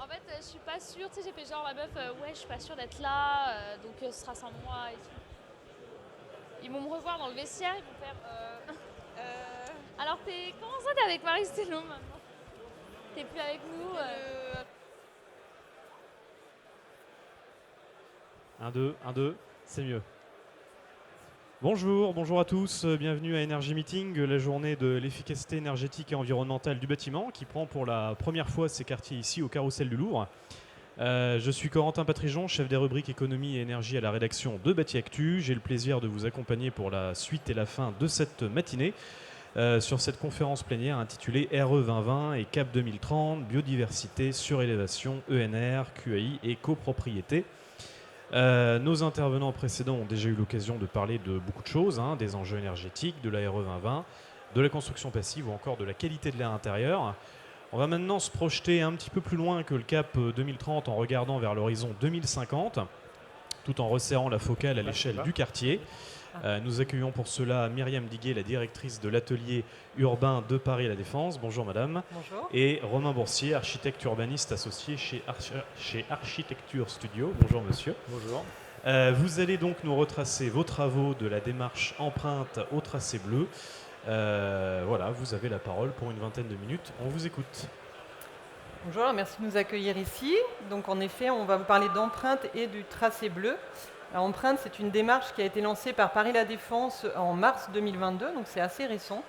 fait, je suis pas sûre, tu sais, j'ai fait genre la meuf, ouais, je suis pas sûre d'être là, donc ce sera sans moi et tout. Ils vont me revoir dans le vestiaire, ils vont faire. Alors, comment ça, t'es avec Marie Stellon maintenant? T'es plus avec nous 1, 2, 1, 2, c'est mieux. Bonjour, bonjour à tous, bienvenue à Energy Meeting, la journée de l'efficacité énergétique et environnementale du bâtiment qui prend pour la première fois ses quartiers ici au Carrousel du Louvre. Je suis Corentin Patrijon, chef des rubriques économie et énergie à la rédaction de Bâti Actu. J'ai le plaisir de vous accompagner pour la suite et la fin de cette matinée sur cette conférence plénière intitulée RE 2020 et CAP 2030, biodiversité, surélévation, ENR, QAI et copropriété. Nos intervenants précédents ont déjà eu l'occasion de parler de beaucoup de choses, des enjeux énergétiques, de la RE 2020, de la construction passive ou encore de la qualité de l'air intérieur. On va maintenant se projeter un petit peu plus loin que le cap 2030 en regardant vers l'horizon 2050, tout en resserrant la focale à l'échelle du quartier. Nous accueillons pour cela Myriam Diguet, la directrice de l'atelier urbain de Paris La Défense. Bonjour madame. Bonjour. Et Romain Boursier, architecte urbaniste associé chez Architecture Studio. Bonjour monsieur. Bonjour. Vous allez donc nous retracer vos travaux de la démarche empreinte au tracé bleu. Voilà, vous avez la parole pour une vingtaine de minutes. On vous écoute. Bonjour, merci de nous accueillir ici. Donc en effet, on va vous parler d'empreinte et du tracé bleu. Alors, empreinte, c'est une démarche qui a été lancée par Paris La Défense en mars 2022, donc c'est assez récent.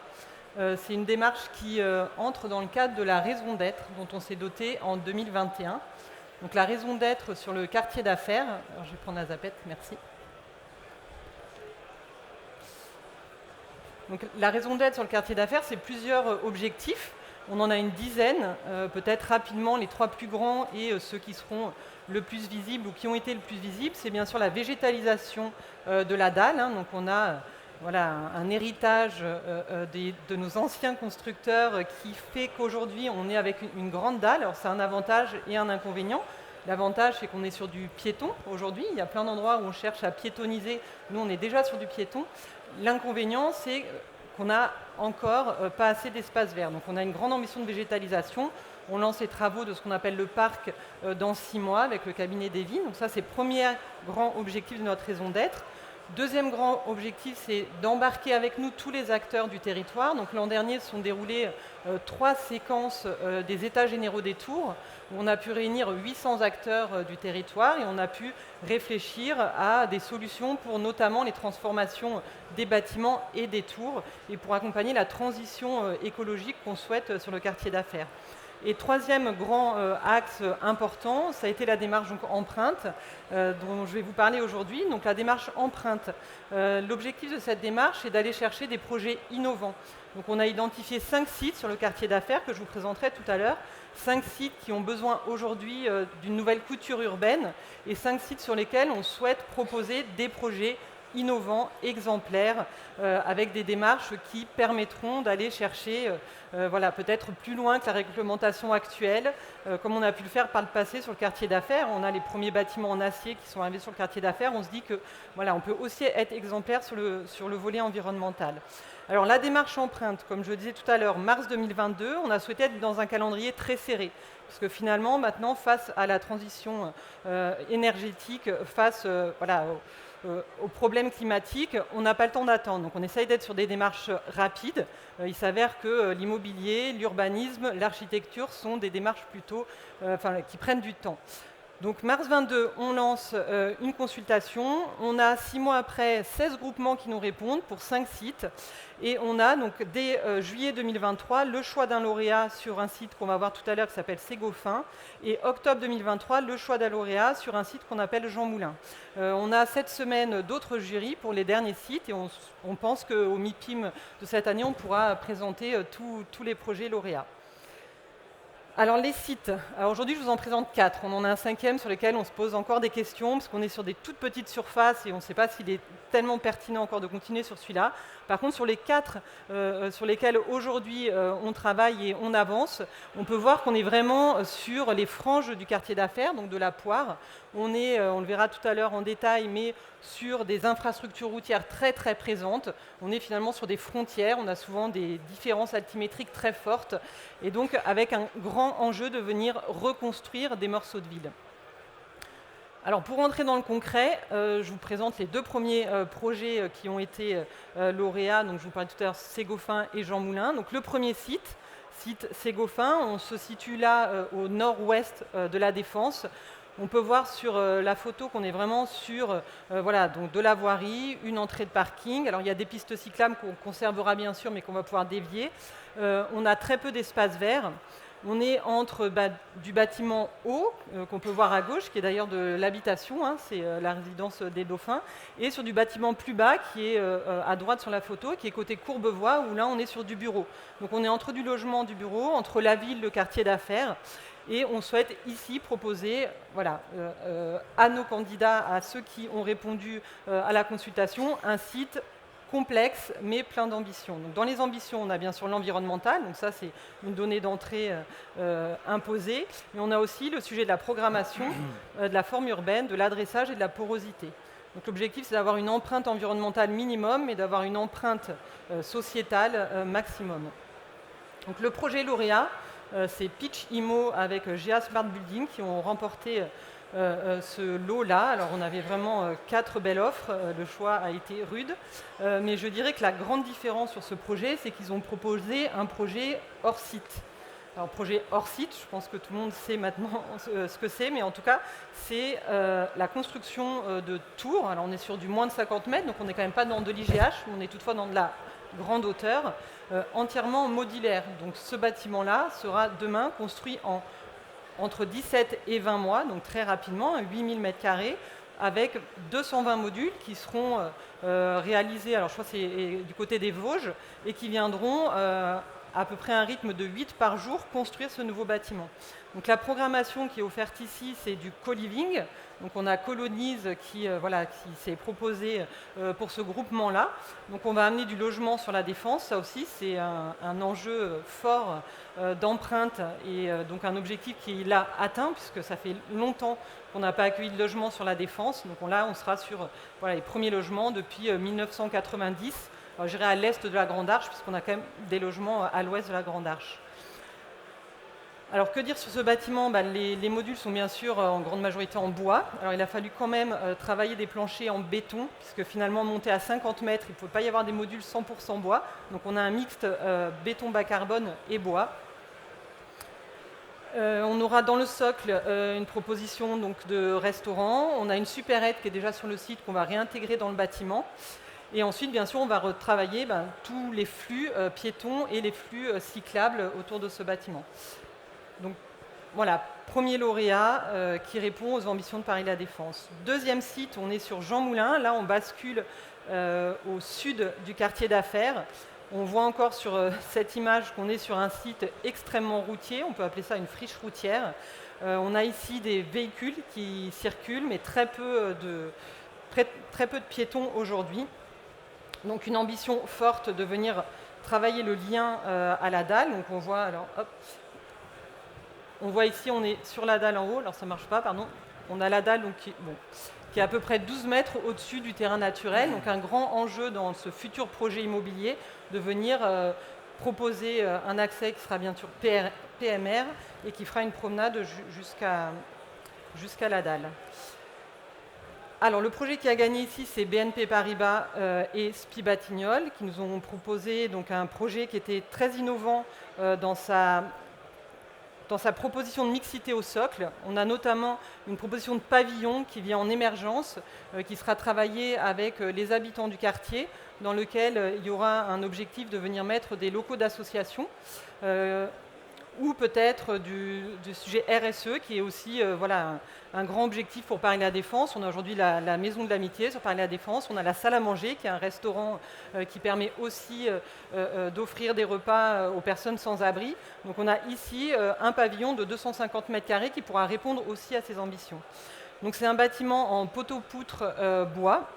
C'est une démarche qui entre dans le cadre de la raison d'être dont on s'est doté en 2021. Donc la raison d'être sur le quartier d'affaires. Alors je vais prendre la zapette, merci. Donc, la raison d'être sur le quartier d'affaires, c'est plusieurs objectifs. On en a une dizaine, peut-être rapidement les trois plus grands et ceux qui seront le plus visibles ou qui ont été le plus visibles. C'est bien sûr la végétalisation de la dalle. Donc on a voilà, un héritage de nos anciens constructeurs qui fait qu'aujourd'hui on est avec une grande dalle. Alors c'est un avantage et un inconvénient. L'avantage, c'est qu'on est sur du piéton aujourd'hui. Il y a plein d'endroits où on cherche à piétoniser. Nous, on est déjà sur du piéton. L'inconvénient, c'est qu'on n'a encore pas assez d'espace vert. Donc on a une grande ambition de végétalisation. On lance les travaux de ce qu'on appelle le parc dans 6 mois avec le cabinet d'Evin. Donc ça, c'est le premier grand objectif de notre raison d'être. Deuxième grand objectif, c'est d'embarquer avec nous tous les acteurs du territoire. Donc l'an dernier, se sont déroulées 3 séquences des états généraux des tours, où on a pu réunir 800 acteurs du territoire et on a pu réfléchir à des solutions pour notamment les transformations des bâtiments et des tours et pour accompagner la transition écologique qu'on souhaite sur le quartier d'affaires. Et troisième grand axe important, ça a été la démarche donc, empreinte, dont je vais vous parler aujourd'hui. Donc la démarche empreinte, l'objectif de cette démarche est d'aller chercher des projets innovants. Donc on a identifié 5 sites sur le quartier d'affaires que je vous présenterai tout à l'heure, 5 sites qui ont besoin aujourd'hui d'une nouvelle couture urbaine et 5 sites sur lesquels on souhaite proposer des projets innovants, exemplaires, avec des démarches qui permettront d'aller chercher voilà, peut-être plus loin que la réglementation actuelle, comme on a pu le faire par le passé sur le quartier d'affaires. On a les premiers bâtiments en acier qui sont arrivés sur le quartier d'affaires. On se dit que voilà, on peut aussi être exemplaire sur le volet environnemental. Alors la démarche empreinte, comme je le disais tout à l'heure, mars 2022, on a souhaité être dans un calendrier très serré. Parce que finalement, maintenant, face à la transition énergétique, face voilà, aux problèmes climatiques, on n'a pas le temps d'attendre. Donc on essaye d'être sur des démarches rapides. Il s'avère que l'immobilier, l'urbanisme, l'architecture sont des démarches plutôt qui prennent du temps. Donc mars 22, on lance une consultation. On a 6 mois après 16 groupements qui nous répondent pour 5 sites. Et on a donc dès juillet 2023 le choix d'un lauréat sur un site qu'on va voir tout à l'heure qui s'appelle Ségofin. Et octobre 2023, le choix d'un lauréat sur un site qu'on appelle Jean Moulin. On a cette semaine d'autres jurys pour les derniers sites et on pense qu'au MIPIM de cette année, on pourra présenter tous les projets lauréats. Alors les sites, alors aujourd'hui je vous en présente 4. On en a un 5e sur lequel on se pose encore des questions parce qu'on est sur des toutes petites surfaces et on ne sait pas si les tellement pertinent encore de continuer sur celui-là. Par contre, sur les 4 sur lesquels aujourd'hui on travaille et on avance, on peut voir qu'on est vraiment sur les franges du quartier d'affaires, donc de la Poire. On le verra tout à l'heure en détail, mais sur des infrastructures routières très très présentes. On est finalement sur des frontières, on a souvent des différences altimétriques très fortes, et donc avec un grand enjeu de venir reconstruire des morceaux de ville. Alors pour rentrer dans le concret, je vous présente les 2 premiers projets qui ont été lauréats. Donc je vous parlais tout à l'heure, Ségoffin et Jean Moulin. Donc le premier site Ségoffin, on se situe là au nord-ouest de la Défense. On peut voir sur la photo qu'on est vraiment sur voilà, donc de la voirie, une entrée de parking. Alors il y a des pistes cyclables qu'on conservera bien sûr, mais qu'on va pouvoir dévier. On a très peu d'espace vert. On est entre du bâtiment haut, qu'on peut voir à gauche, qui est d'ailleurs de l'habitation, hein, c'est la résidence des Dauphins, et sur du bâtiment plus bas, qui est à droite sur la photo, qui est côté Courbevoie, où là on est sur du bureau. Donc on est entre du logement, du bureau, entre la ville, le quartier d'affaires, et on souhaite ici proposer voilà, à nos candidats, à ceux qui ont répondu à la consultation, un site complexe mais plein d'ambition. Donc, dans les ambitions, on a bien sûr l'environnemental, donc ça c'est une donnée d'entrée imposée, mais on a aussi le sujet de la programmation, de la forme urbaine, de l'adressage et de la porosité. Donc l'objectif c'est d'avoir une empreinte environnementale minimum et d'avoir une empreinte sociétale maximum. Donc le projet lauréat, c'est Pitch Imo avec GA Smart Building qui ont remporté ce lot-là. Alors on avait vraiment 4 belles offres, le choix a été rude, mais je dirais que la grande différence sur ce projet, c'est qu'ils ont proposé un projet hors site. Alors projet hors site, je pense que tout le monde sait maintenant ce que c'est, mais en tout cas, c'est la construction de tours. Alors on est sur du moins de 50 mètres, donc on n'est quand même pas dans de l'IGH, on est toutefois dans de la grande hauteur, entièrement modulaire. Donc ce bâtiment-là sera demain construit entre 17 et 20 mois, donc très rapidement, 8000 m², avec 220 modules qui seront réalisés, alors je crois que c'est du côté des Vosges, et qui viendront à peu près un rythme de 8 par jour construire ce nouveau bâtiment. Donc la programmation qui est offerte ici, c'est du co-living. Donc on a Colonise qui s'est proposé pour ce groupement-là. Donc on va amener du logement sur la Défense. Ça aussi, c'est un enjeu fort d'empreinte et donc un objectif qu'il a atteint puisque ça fait longtemps qu'on n'a pas accueilli de logement sur la Défense. Donc là, on sera sur les premiers logements depuis 1990. Alors, je dirais à l'est de la Grande Arche puisqu'on a quand même des logements à l'ouest de la Grande Arche. Alors que dire sur ce bâtiment ? Les modules sont bien sûr en grande majorité en bois. Alors il a fallu quand même travailler des planchers en béton, puisque finalement monter à 50 mètres, il ne pouvait pas y avoir des modules 100% bois. Donc on a un mixte béton bas carbone et bois. On aura dans le socle une proposition donc, de restaurant. On a une supérette qui est déjà sur le site qu'on va réintégrer dans le bâtiment. Et ensuite, bien sûr, on va retravailler tous les flux piétons et les flux cyclables autour de ce bâtiment. Donc voilà, premier lauréat qui répond aux ambitions de Paris La Défense. Deuxième site, on est sur Jean Moulin. Là, on bascule au sud du quartier d'affaires. On voit encore sur cette image qu'on est sur un site extrêmement routier. On peut appeler ça une friche routière. On a ici des véhicules qui circulent, mais très peu de piétons aujourd'hui. Donc une ambition forte de venir travailler le lien à la dalle. Donc on voit, alors hop. On voit ici, on est sur la dalle en haut, alors ça ne marche pas, pardon. On a la dalle donc, qui est à peu près 12 mètres au-dessus du terrain naturel. Donc un grand enjeu dans ce futur projet immobilier de venir proposer un accès qui sera bien sûr PMR et qui fera une promenade jusqu'à la dalle. Alors le projet qui a gagné ici, c'est BNP Paribas et SPI Batignolles qui nous ont proposé donc, un projet qui était très innovant dans sa proposition de mixité au socle. On a notamment une proposition de pavillon qui vient en émergence, qui sera travaillée avec les habitants du quartier, dans lequel il y aura un objectif de venir mettre des locaux d'association, ou peut-être du sujet RSE, qui est aussi un grand objectif pour Paris La Défense. On a aujourd'hui la Maison de l'Amitié sur Paris La Défense. On a la Salle à Manger, qui est un restaurant qui permet aussi d'offrir des repas aux personnes sans abri. Donc on a ici un pavillon de 250 m² qui pourra répondre aussi à ces ambitions. Donc c'est un bâtiment en poteau-poutre bois.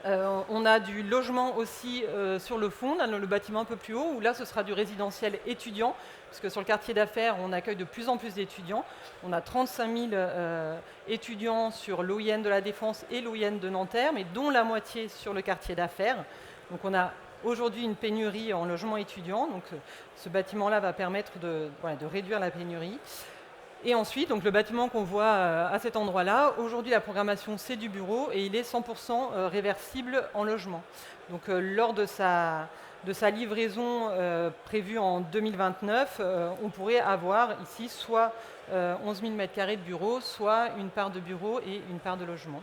On a du logement aussi sur le fond, dans le bâtiment un peu plus haut, où là ce sera du résidentiel étudiant, parce que sur le quartier d'affaires, on accueille de plus en plus d'étudiants. On a 35 000 étudiants sur l'OIN de la Défense et l'OIN de Nanterre, mais dont la moitié sur le quartier d'affaires. Donc on a aujourd'hui une pénurie en logement étudiant, donc ce bâtiment-là va permettre de réduire la pénurie. Et ensuite, donc le bâtiment qu'on voit à cet endroit-là, aujourd'hui la programmation c'est du bureau et il est 100% réversible en logement. Donc lors de sa livraison prévue en 2029, on pourrait avoir ici soit 11 000 m² de bureaux, soit une part de bureau et une part de logement.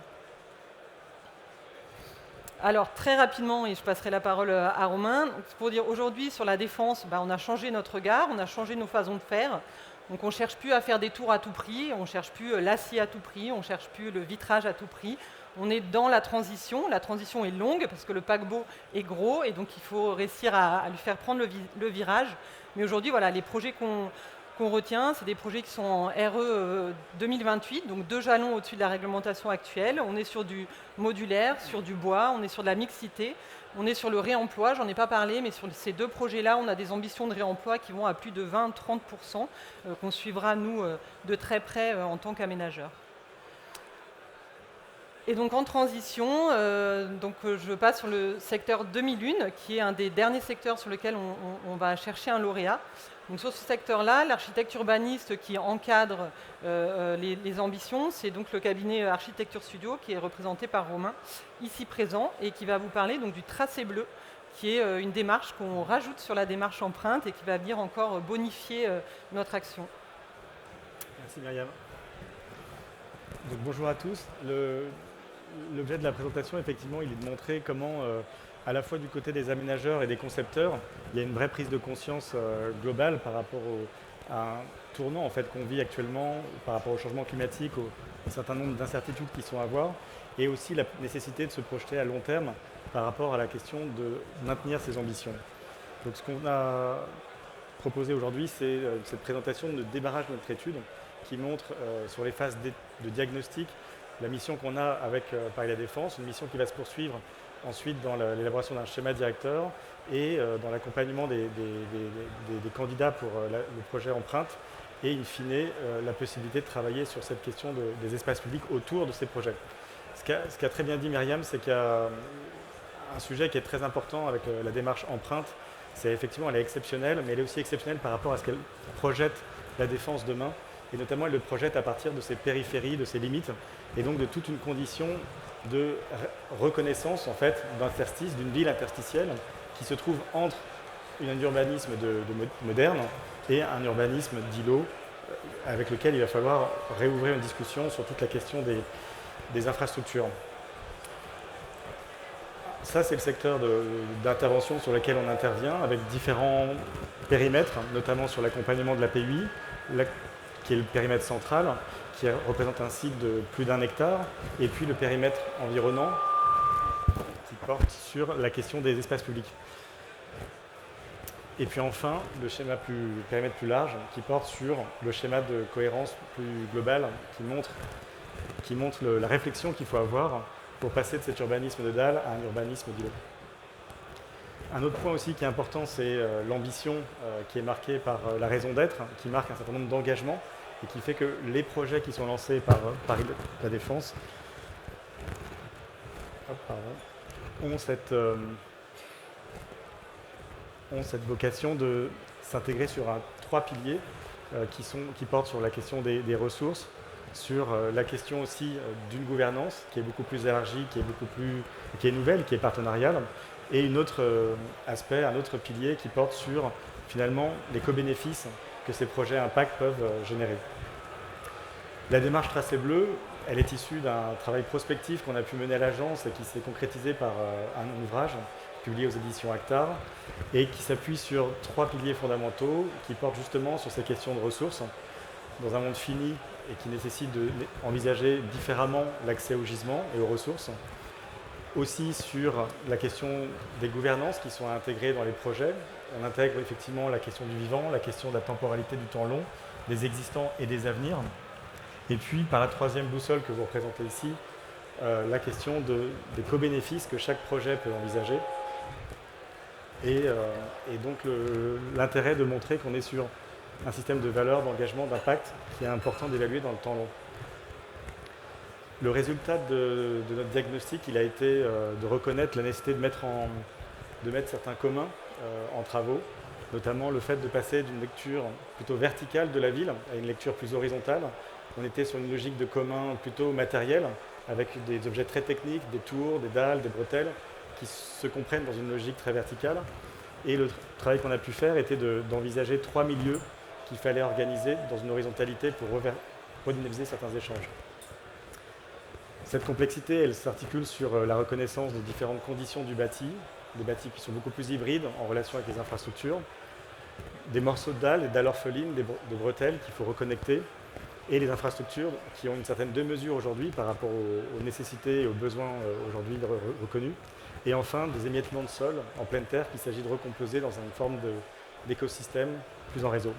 Alors très rapidement, et je passerai la parole à Romain, pour dire aujourd'hui sur la Défense, on a changé notre regard, on a changé nos façons de faire. Donc on ne cherche plus à faire des tours à tout prix, on ne cherche plus l'acier à tout prix, on ne cherche plus le vitrage à tout prix. On est dans la transition est longue parce que le paquebot est gros et donc il faut réussir à lui faire prendre le virage. Mais aujourd'hui, voilà, les projets qu'on retient, c'est des projets qui sont en RE 2028, donc 2 jalons au-dessus de la réglementation actuelle. On est sur du modulaire, sur du bois, on est sur de la mixité. On est sur le réemploi, j'en ai pas parlé, mais sur ces 2 projets-là, on a des ambitions de réemploi qui vont à plus de 20-30%, qu'on suivra, nous, de très près en tant qu'aménageurs. Et donc en transition, je passe sur le secteur 2001, qui est un des derniers secteurs sur lequel on va chercher un lauréat. Donc sur ce secteur-là, l'architecte urbaniste qui encadre les ambitions, c'est donc le cabinet Architecture Studio qui est représenté par Romain, ici présent, et qui va vous parler donc, du tracé bleu, qui est une démarche qu'on rajoute sur la démarche empreinte et qui va venir encore bonifier notre action. Merci Myriam. Donc, bonjour à tous. L'objet de la présentation, effectivement, il est de montrer comment à la fois du côté des aménageurs et des concepteurs, il y a une vraie prise de conscience globale par rapport à un tournant en fait, qu'on vit actuellement, par rapport au changement climatique, un certain nombre d'incertitudes qui sont à voir, et aussi la nécessité de se projeter à long terme par rapport à la question de maintenir ses ambitions. Donc ce qu'on a proposé aujourd'hui, c'est cette présentation de démarrage de notre étude qui montre sur les phases de diagnostic la mission qu'on a avec Paris La Défense, une mission qui va se poursuivre ensuite dans l'élaboration d'un schéma directeur et dans l'accompagnement des candidats pour le projet empreinte et in fine la possibilité de travailler sur cette question des espaces publics autour de ces projets. Ce qu'a très bien dit Myriam, c'est qu'il y a un sujet qui est très important avec la démarche empreinte. C'est effectivement, elle est exceptionnelle, mais elle est aussi exceptionnelle par rapport à ce qu'elle projette la défense demain, et notamment elle le projette à partir de ses périphéries, de ses limites, et donc de toute une condition de reconnaissance en fait d'interstice, d'une ville interstitielle qui se trouve entre un urbanisme moderne et un urbanisme d'îlot avec lequel il va falloir réouvrir une discussion sur toute la question des infrastructures. Ça, c'est le secteur d'intervention sur lequel on intervient avec différents périmètres, notamment sur l'accompagnement de la PUI, qui est le périmètre central, qui représente un site de plus d'1 hectare, et puis le périmètre environnant, qui porte sur la question des espaces publics. Et puis enfin, le périmètre plus large, qui porte sur le schéma de cohérence plus global, qui montre la réflexion qu'il faut avoir pour passer de cet urbanisme de dalle à un urbanisme d'îlot. Un autre point aussi qui est important, c'est l'ambition qui est marquée par la raison d'être, qui marque un certain nombre d'engagements et qui fait que les projets qui sont lancés par Paris La Défense ont cette vocation de s'intégrer sur 3 piliers qui portent sur la question des ressources, sur la question aussi d'une gouvernance qui est beaucoup plus élargie, qui est nouvelle, qui est partenariale, et un autre pilier qui porte sur finalement les co-bénéfices que ces projets impact peuvent générer. La démarche Tracé Bleu, elle est issue d'un travail prospectif qu'on a pu mener à l'agence et qui s'est concrétisé par un ouvrage publié aux éditions Actar et qui s'appuie sur 3 piliers fondamentaux qui portent justement sur ces questions de ressources dans un monde fini et qui nécessite d'envisager différemment l'accès aux gisements et aux ressources. Aussi sur la question des gouvernances qui sont intégrées dans les projets. On intègre effectivement la question du vivant, la question de la temporalité du temps long, des existants et des avenirs. Et puis par la 3e boussole que vous représentez ici, la question des co-bénéfices que chaque projet peut envisager. Et donc l'intérêt de montrer qu'on est sur un système de valeur, d'engagement, d'impact qui est important d'évaluer dans le temps long. Le résultat de notre diagnostic, il a été de reconnaître la nécessité de mettre certains communs en travaux, notamment le fait de passer d'une lecture plutôt verticale de la ville à une lecture plus horizontale. On était sur une logique de commun plutôt matériel, avec des objets très techniques, des tours, des dalles, des bretelles, qui se comprennent dans une logique très verticale. Et le travail qu'on a pu faire était d'envisager 3 milieux qu'il fallait organiser dans une horizontalité pour redynamiser certains échanges. Cette complexité, elle s'articule sur la reconnaissance des différentes conditions du bâti, des bâtis qui sont beaucoup plus hybrides en relation avec les infrastructures, des morceaux de dalles, des dalles orphelines, des bretelles qu'il faut reconnecter, et les infrastructures qui ont une certaine démesure aujourd'hui par rapport aux nécessités et aux besoins aujourd'hui reconnus. Et enfin, des émiettements de sol en pleine terre qu'il s'agit de recomposer dans une forme d'écosystème plus en réseau.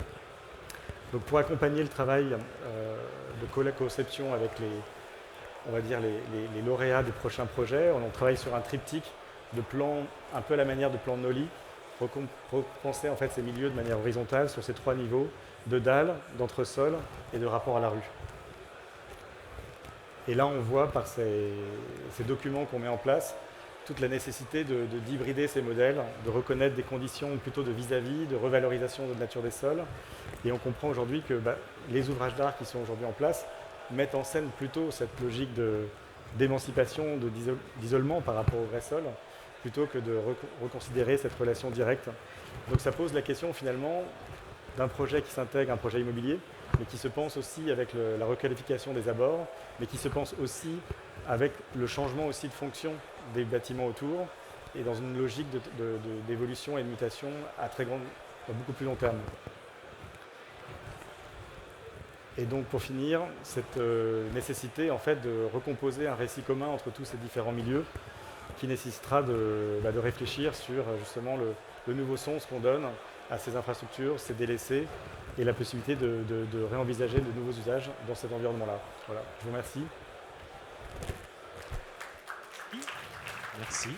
Donc pour accompagner le travail de co-conception avec les lauréats des prochains projets, on travaille sur un triptyque de plans un peu à la manière de plan de Nolly, repenser en fait ces milieux de manière horizontale sur ces 3 niveaux de dalles, d'entresol et de rapport à la rue. Et là on voit par ces documents qu'on met en place toute la nécessité d'hybrider ces modèles, de reconnaître des conditions plutôt de vis-à-vis, de revalorisation de la nature des sols. Et on comprend aujourd'hui que les ouvrages d'art qui sont aujourd'hui en place mettent en scène plutôt cette logique d'émancipation, d'isolement par rapport au vrai sol, plutôt que de reconsidérer cette relation directe. Donc ça pose la question finalement d'un projet qui s'intègre, un projet immobilier, mais qui se pense aussi avec la requalification des abords, mais qui se pense aussi avec le changement aussi de fonction des bâtiments autour, et dans une logique d'évolution et de mutation à beaucoup plus long terme. Et donc pour finir, cette nécessité en fait de recomposer un récit commun entre tous ces différents milieux qui nécessitera de réfléchir sur justement le nouveau sens qu'on donne à ces infrastructures, ces délaissés et la possibilité de réenvisager de nouveaux usages dans cet environnement-là. Voilà, je vous remercie. Merci.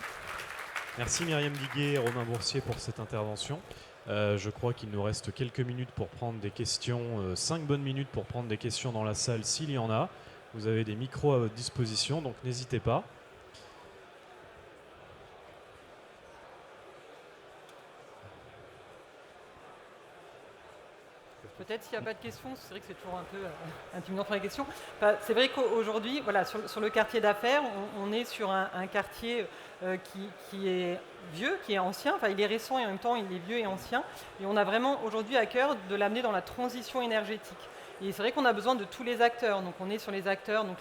Merci Myriam Diguet et Romain Boursier pour cette intervention. Je crois qu'il nous reste quelques minutes pour prendre des questions, 5 bonnes minutes pour prendre des questions dans la salle s'il y en a. Vous avez des micros à votre disposition, donc n'hésitez pas. Peut-être s'il n'y a pas de questions, c'est vrai que c'est toujours un peu intimidant pour les questions. C'est vrai qu'aujourd'hui, voilà, sur le quartier d'affaires, on est sur un quartier qui est vieux, qui est ancien. Enfin, il est récent et en même temps, il est vieux et ancien. Et on a vraiment aujourd'hui à cœur de l'amener dans la transition énergétique. Et c'est vrai qu'on a besoin de tous les acteurs. Donc on est sur les acteurs, donc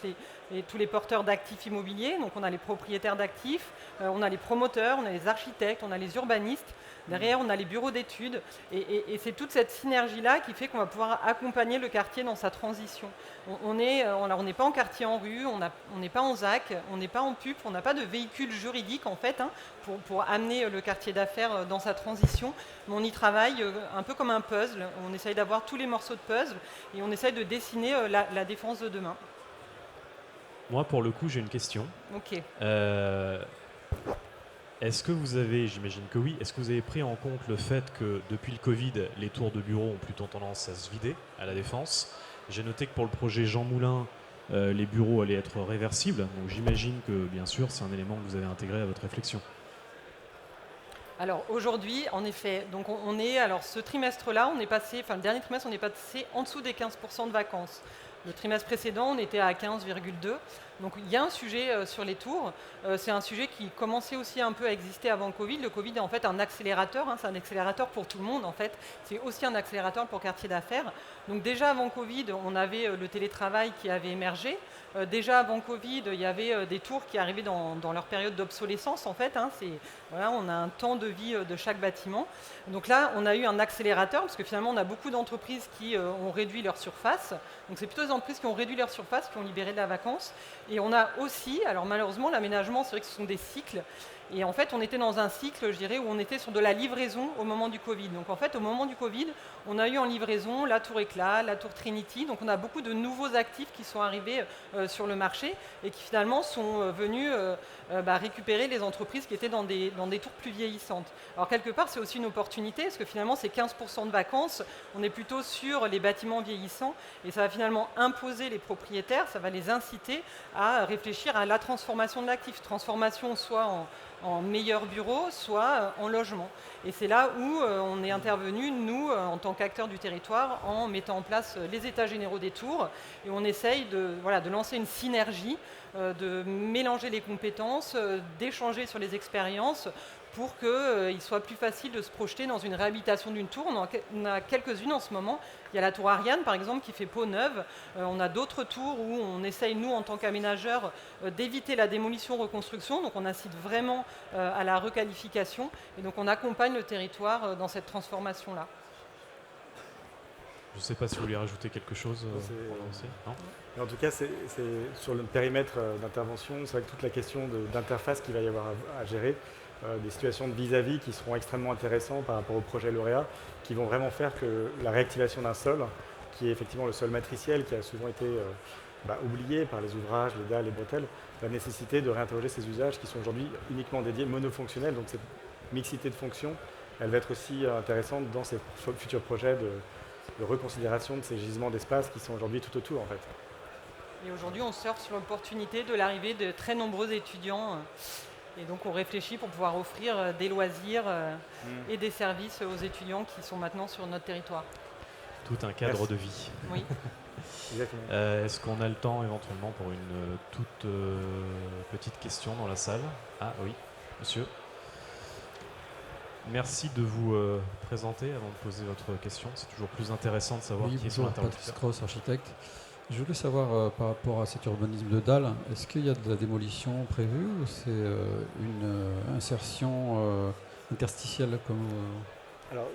tous les porteurs d'actifs immobiliers. Donc on a les propriétaires d'actifs, on a les promoteurs, on a les architectes, on a les urbanistes. Derrière, on a les bureaux d'études. Et c'est toute cette synergie-là qui fait qu'on va pouvoir accompagner le quartier dans sa transition. On n'est pas en quartier en rue, on n'est pas en ZAC, on n'est pas en PUP, on n'a pas de véhicule juridique en fait pour amener le quartier d'affaires dans sa transition. Mais on y travaille un peu comme un puzzle. On essaye d'avoir tous les morceaux de puzzle et on essaye de dessiner la défense de demain. Moi, pour le coup, j'ai une question. Ok. Est-ce que vous avez, j'imagine que oui, est-ce que vous avez pris en compte le fait que depuis le Covid, les tours de bureaux ont plutôt tendance à se vider à la Défense? J'ai noté que pour le projet Jean Moulin, les bureaux allaient être réversibles. Donc j'imagine que, bien sûr, c'est un élément que vous avez intégré à votre réflexion. Alors aujourd'hui, en effet, donc on est, alors ce trimestre-là, on est passé, enfin le dernier trimestre, on est passé en dessous des 15% de vacances. Le trimestre précédent, on était à 15,2. Donc il y a un sujet sur les tours. C'est un sujet qui commençait aussi un peu à exister avant le Covid. Le Covid est en fait un accélérateur. C'est un accélérateur pour tout le monde en fait. C'est aussi un accélérateur pour le quartier d'affaires. Donc déjà avant Covid, on avait le télétravail qui avait émergé. Déjà avant Covid, il y avait des tours qui arrivaient dans leur période d'obsolescence en fait. Voilà, on a un temps de vie de chaque bâtiment. Donc là, on a eu un accélérateur parce que finalement, on a beaucoup d'entreprises qui ont réduit leur surface. Donc c'est plutôt des entreprises qui ont réduit leur surface, qui ont libéré de la vacance. Et on a aussi, alors malheureusement, l'aménagement, c'est vrai que ce sont des cycles. Et en fait, on était dans un cycle, je dirais, où on était sur de la livraison au moment du Covid. Donc en fait, au moment du Covid, On a eu en livraison la Tour Éclat, la Tour Trinity, donc on a beaucoup de nouveaux actifs qui sont arrivés sur le marché et qui finalement sont venus récupérer les entreprises qui étaient dans des tours plus vieillissantes. Alors quelque part, c'est aussi une opportunité, parce que finalement, c'est 15% de vacances, on est plutôt sur les bâtiments vieillissants, et ça va finalement imposer les propriétaires, ça va les inciter à réfléchir à la transformation de l'actif, transformation soit en meilleur bureau, soit en logement. Et c'est là où on est intervenu, nous, en tant qu'acteurs du territoire, en mettant en place les états généraux des tours, et on essaye de lancer une synergie, de mélanger les compétences, d'échanger sur les expériences, pour qu'il soit plus facile de se projeter dans une réhabilitation d'une tour. On a quelques-unes en ce moment. Il y a la tour Ariane, par exemple, qui fait peau neuve. On a d'autres tours où on essaye, nous, en tant qu'aménageurs, d'éviter la démolition-reconstruction. Donc on incite vraiment à la requalification. Et donc on accompagne le territoire dans cette transformation-là. Je ne sais pas si vous voulez rajouter quelque chose pour lancer. Non. Mais en tout cas, c'est sur le périmètre d'intervention, c'est vrai que toute la question d'interface qu'il va y avoir à gérer, des situations de vis-à-vis qui seront extrêmement intéressantes par rapport au projet lauréat, qui vont vraiment faire que la réactivation d'un sol, qui est effectivement le sol matriciel, qui a souvent été oublié par les ouvrages, les dalles, les bretelles, va nécessiter de réinterroger ces usages qui sont aujourd'hui uniquement dédiés monofonctionnels. Donc cette mixité de fonctions, elle va être aussi intéressante dans ces futurs projets de reconsidération de ces gisements d'espace qui sont aujourd'hui tout autour en fait. Et aujourd'hui, on surfe sur l'opportunité de l'arrivée de très nombreux étudiants. Et donc, on réfléchit pour pouvoir offrir des loisirs et des services aux étudiants qui sont maintenant sur notre territoire. Tout un cadre de vie. Oui. Exactement. Est-ce qu'on a le temps éventuellement pour une toute petite question dans la salle? Ah oui, monsieur. Merci de vous présenter avant de poser votre question. C'est toujours plus intéressant de savoir qui est son interlocuteur. Patrice Cross, architecte. Je voulais savoir par rapport à cet urbanisme de dalles, est-ce qu'il y a de la démolition prévue ou c'est une insertion interstitielle comme Alors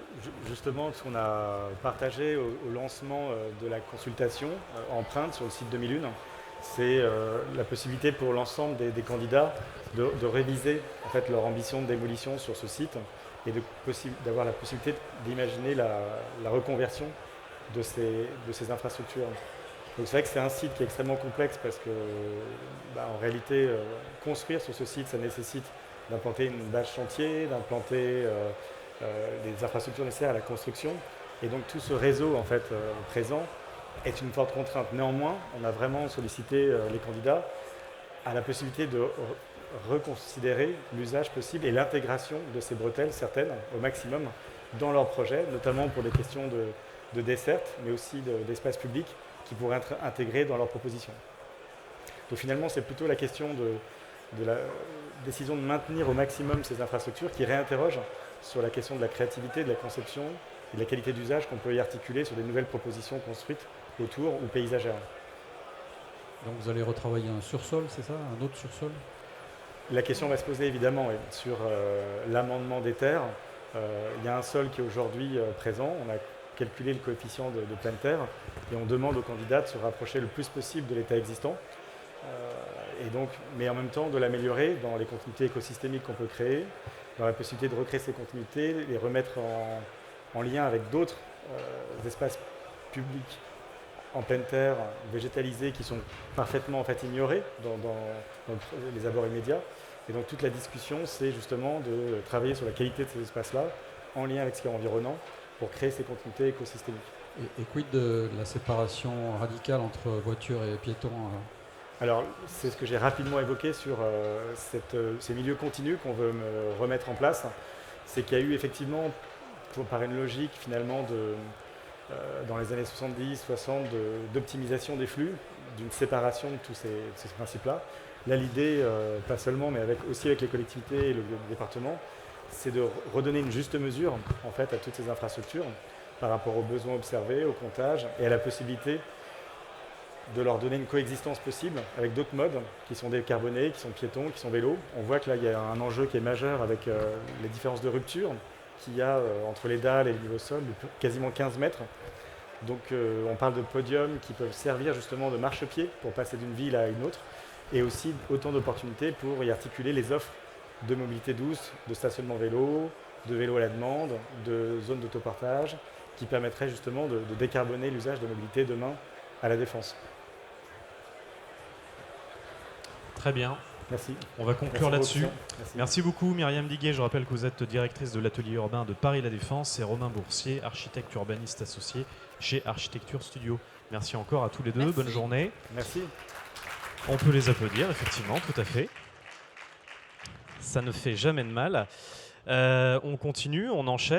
justement, ce qu'on a partagé au lancement de la consultation empreinte sur le site 2001, c'est la possibilité pour l'ensemble des candidats de réviser en fait, leur ambition de démolition sur ce site et d'avoir la possibilité d'imaginer la reconversion de ces infrastructures. Donc c'est vrai que c'est un site qui est extrêmement complexe parce que en réalité, construire sur ce site, ça nécessite d'implanter une bâche chantier, d'implanter les infrastructures nécessaires à la construction. Et donc tout ce réseau en fait, présent est une forte contrainte. Néanmoins, on a vraiment sollicité les candidats à la possibilité de reconsidérer l'usage possible et l'intégration de ces bretelles, certaines, au maximum, dans leur projet, notamment pour des questions de desserte, mais aussi d'espace public qui pourraient être intégrés dans leurs propositions. Donc finalement, c'est plutôt la question de la décision de maintenir au maximum ces infrastructures qui réinterroge sur la question de la créativité, de la conception et de la qualité d'usage qu'on peut y articuler sur des nouvelles propositions construites autour ou paysagères. Donc vous allez retravailler un sursol, c'est ça? Un autre sursol? La question va se poser évidemment sur l'amendement des terres. Il y a un sol qui est aujourd'hui présent. On a calculé le coefficient de pleine terre et on demande aux candidats de se rapprocher le plus possible de l'état existant. Mais en même temps de l'améliorer dans les continuités écosystémiques qu'on peut créer, dans la possibilité de recréer ces continuités, les remettre en lien avec d'autres espaces publics en pleine terre, végétalisés, qui sont parfaitement en fait, ignorés dans les abords immédiats. Et donc toute la discussion, c'est justement de travailler sur la qualité de ces espaces-là, en lien avec ce qui est environnant, pour créer ces continuités écosystémiques. Et quid de la séparation radicale entre voitures et piétons Alors, c'est ce que j'ai rapidement évoqué sur ces milieux continus qu'on veut remettre en place. C'est qu'il y a eu effectivement, par une logique finalement dans les années 70-60 d'optimisation des flux, d'une séparation de tous ces principes-là. Là, l'idée, pas seulement, mais aussi avec les collectivités et le département, c'est de redonner une juste mesure en fait, à toutes ces infrastructures par rapport aux besoins observés, au comptage et à la possibilité de leur donner une coexistence possible avec d'autres modes qui sont décarbonés, qui sont piétons, qui sont vélos. On voit que là, il y a un enjeu qui est majeur avec les différences de rupture qu'il y a entre les dalles et le niveau sol, de quasiment 15 mètres. Donc on parle de podiums qui peuvent servir justement de marchepied pour passer d'une ville à une autre et aussi autant d'opportunités pour y articuler les offres de mobilité douce, de stationnement vélo, de vélos à la demande, de zones d'autopartage, qui permettraient justement de décarboner l'usage de mobilité demain à la Défense. Très bien. Merci. On va conclure là-dessus. Merci. Merci beaucoup Myriam Diguet. Je rappelle que vous êtes directrice de l'atelier urbain de Paris La Défense et Romain Boursier, architecte urbaniste associé chez Architecture Studio. Merci encore à tous les deux. Merci. Bonne journée. Merci. On peut les applaudir, effectivement, tout à fait. Ça ne fait jamais de mal. On continue, on enchaîne.